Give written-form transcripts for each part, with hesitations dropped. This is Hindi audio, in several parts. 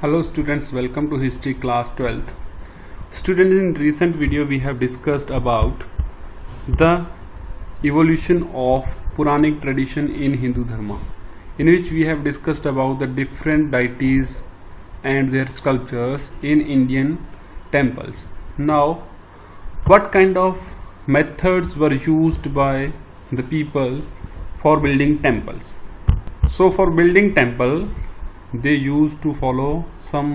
Hello students, welcome to history class 12th. Students, in recent video we have discussed about the evolution of Puranic tradition in Hindu Dharma, in which we have discussed about the different deities and their sculptures in Indian temples. Now, what kind of methods were used by the people for building temples? So for building temple, they used to follow some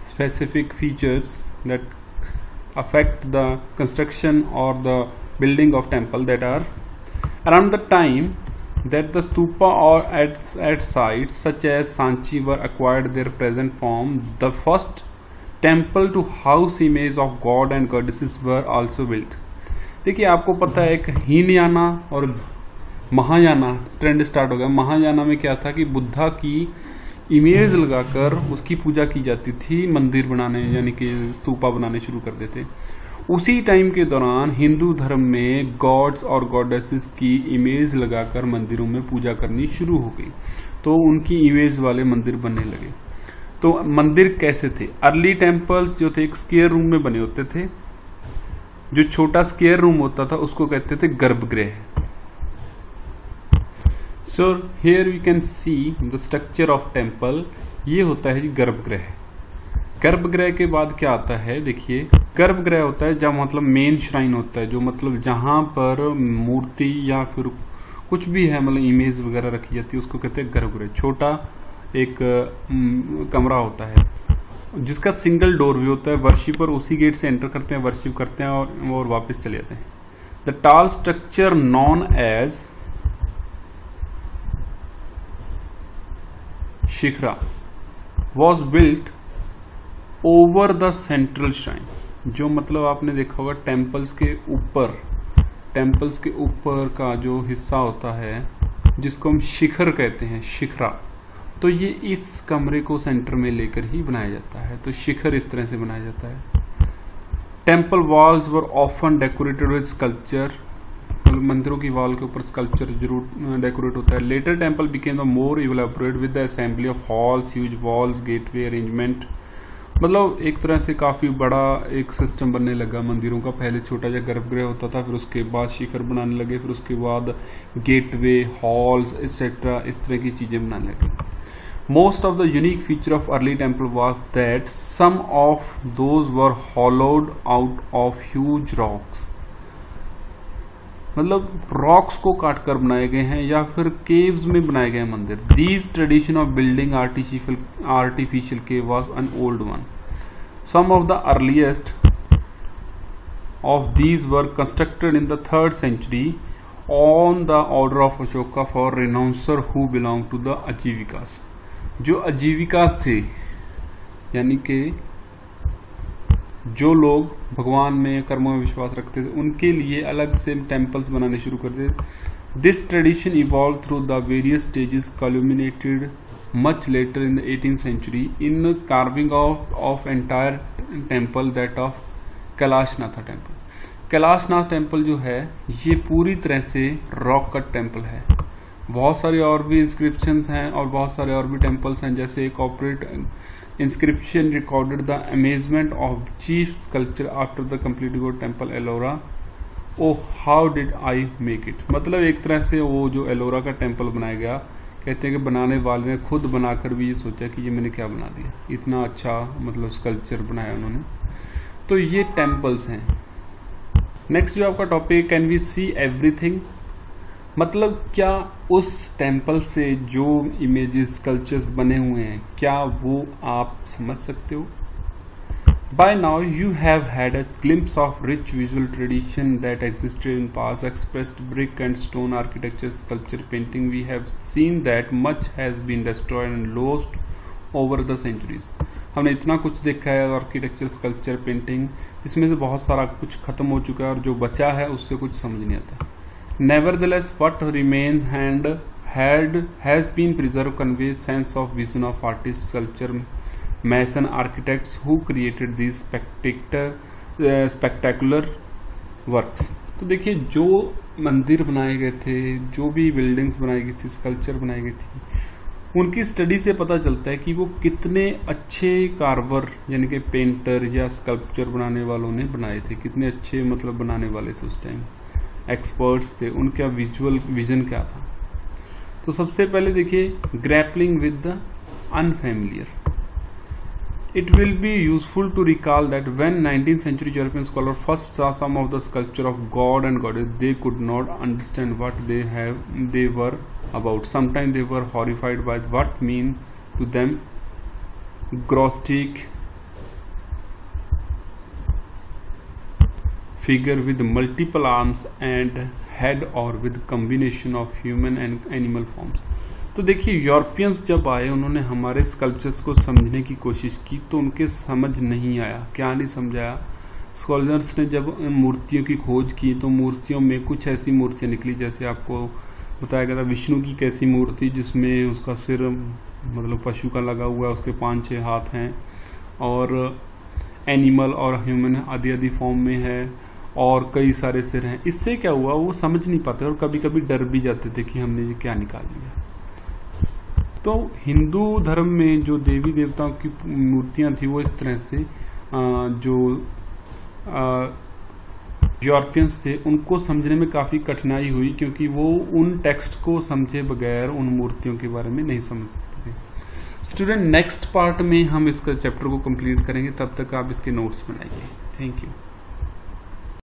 specific features that affect the construction or the building of temple, that are around the time that the stupa or at sites such as Sanchi were acquired their present form, the first temple to house image of god and goddesses were also built. देखिए, आपको पता है एक हीनयाना और महायाना ट्रेंड स्टार्ट हो गया। महायाना में क्या था कि बुद्धा की इमेज लगाकर उसकी पूजा की जाती थी, मंदिर बनाने यानी कि स्तूपा बनाने शुरू कर देते। उसी टाइम के दौरान हिंदू धर्म में गॉड्स और गॉडेसेस की इमेज लगाकर मंदिरों में पूजा करनी शुरू हो गई, तो उनकी इमेज वाले मंदिर बनने लगे। तो मंदिर कैसे थे? अर्ली टेम्पल्स जो थे एक स्क्वायर रूम में बने होते थे। जो छोटा स्क्वायर रूम होता था उसको कहते थे गर्भगृह। So here we can see the structure of temple। ये होता है गर्भगृह। गर्भगृह के बाद क्या आता है? देखिए, गर्भगृह होता है जहाँ मतलब मेन श्राइन होता है, जो मतलब जहां पर मूर्ति या फिर कुछ भी है मतलब इमेज वगैरह रखी जाती है, उसको कहते हैं गर्भगृह। छोटा एक कमरा होता है जिसका सिंगल डोर भी होता है। वर्शिपर उसी गेट से एंटर करते हैं, वर्शिप करते हैं और वापस चले जाते हैं। The tall structure known as shikhara was built over the central shrine. जो मतलब आपने देखा होगा टेम्पल्स के ऊपर का जो हिस्सा होता है जिसको हम शिखर कहते हैं, शिखरा, तो ये इस कमरे को सेंटर में लेकर ही बनाया जाता है। तो शिखर इस तरह से बनाया जाता है। Temple walls were often decorated with sculpture. मंदिरों की वॉल के ऊपर स्कल्पचर जरूर डेकोरेट होता है। Later temple became the more elaborate with the assembly of halls, huge walls, gateway arrangement. मतलब एक तरह से काफी बड़ा एक सिस्टम बनने लगा मंदिरों का। पहले छोटा सा गर्भगृह होता था, फिर उसके बाद शिखर बनाने लगे, फिर उसके बाद गेटवे, हॉल्स एक्सेट्रा, इस तरह की चीजें बनाने लगे। Most of the unique feature of early temple was that some of those were hollowed out of huge rocks। मतलब रॉक्स को काटकर बनाए गए हैं या फिर केव्स में बनाए गए मंदिर। These tradition of building artificial cave was an old one। Some of the earliest of these were constructed in the 3rd century on the order of Ashoka for renouncer who belonged to the Ajivikas। जो अजीविकास थे यानी कि जो लोग भगवान में कर्मों में विश्वास रखते थे, उनके लिए अलग से टेम्पल्स बनाने शुरू कर दिए। This tradition evolve through the various stages culminated much later in the 18th century in carving of entire temple that of Kailashnath temple. Kailashnath temple जो है ये पूरी तरह से रॉक कट टेम्पल है। बहुत सारे और भी इंस्क्रिप्शंस हैं और बहुत सारे और भी टेम्पल्स हैं, जैसे एक operate inscription recorded the amazement of chief sculptor after the complete temple Ellora. Oh how did I make it. मतलब एक तरह से वो जो एलोरा का टेम्पल बनाया गया, कहते हैं कि बनाने वाले ने खुद बनाकर भी ये सोचा कि ये मैंने क्या बना दिया, इतना अच्छा मतलब स्कल्पचर बनाया उन्होंने। तो ये टेम्पल्स हैं। नेक्स्ट जो आपका topic, can we see everything. मतलब क्या उस टेम्पल से जो इमेजेस स्कल्पचर्स बने हुए हैं क्या वो आप समझ सकते हो? By now you have had a glimpse of rich visual tradition that existed in past, expressed brick and stone architecture, sculpture, painting. We have seen that much has been destroyed and lost over the centuries. हमने इतना कुछ देखा है आर्किटेक्चर, स्कल्पचर, पेंटिंग, जिसमें से बहुत सारा कुछ खत्म हो चुका है और जो बचा है उससे कुछ समझ नहीं आता। Nevertheless, what remains and has been preserved conveys sense of vision of artists, sculptor, mason, architects who created these spectacular works। तो देखिए, जो मंदिर बनाए गए थे, जो भी बिल्डिंग्स बनाई गई थी, स्कल्पचर बनाई गई थी, उनकी स्टडी से पता चलता है कि वो कितने अच्छे कार्वर यानी कि पेंटर या स्कल्पचर बनाने वालों ने बनाए थे, कितने अच्छे मतलब बनाने वाले थे उस टाइम, एक्सपर्ट्स थे, उनका विजुअल विजन क्या था। तो सबसे पहले देखिए grappling with the unfamiliar. It will be useful to recall that when 19th century European scholars first saw some of the sculpture of God and goddess, they could not understand what they were about. Sometimes they were horrified by what mean to them grotesque figure with multiple arms and head or with combination of human and animal forms. तो देखिए यूरोपियंस जब आए उन्होंने हमारे स्कल्पचर्स को समझने की कोशिश की तो उनके समझ नहीं आया। क्या नहीं समझाया? स्कॉलर्स ने जब मूर्तियों की खोज की तो मूर्तियों में कुछ ऐसी मूर्तियां निकली, जैसे आपको बताया गया था विष्णु की कैसी मूर्ति जिसमें उसका सिर मतलब पशु का लगा हुआ है, उसके 5-6 हाथ हैं, और एनिमल और ह्यूमन आदि आदि फॉर्म में है, और कई सारे सिर हैं। इससे क्या हुआ, वो समझ नहीं पाते और कभी कभी डर भी जाते थे कि हमने ये क्या निकाल लिया। तो हिंदू धर्म में जो देवी देवताओं की मूर्तियां थी वो इस तरह से जो यूरोपियंस थे उनको समझने में काफ़ी कठिनाई हुई, क्योंकि वो उन टेक्स्ट को समझे बगैर उन मूर्तियों के बारे में नहीं समझ सकते थे। स्टूडेंट नेक्स्ट पार्ट में हम इसका चैप्टर को कंप्लीट करेंगे, तब तक आप इसके नोट्स बनाइए। Thank you.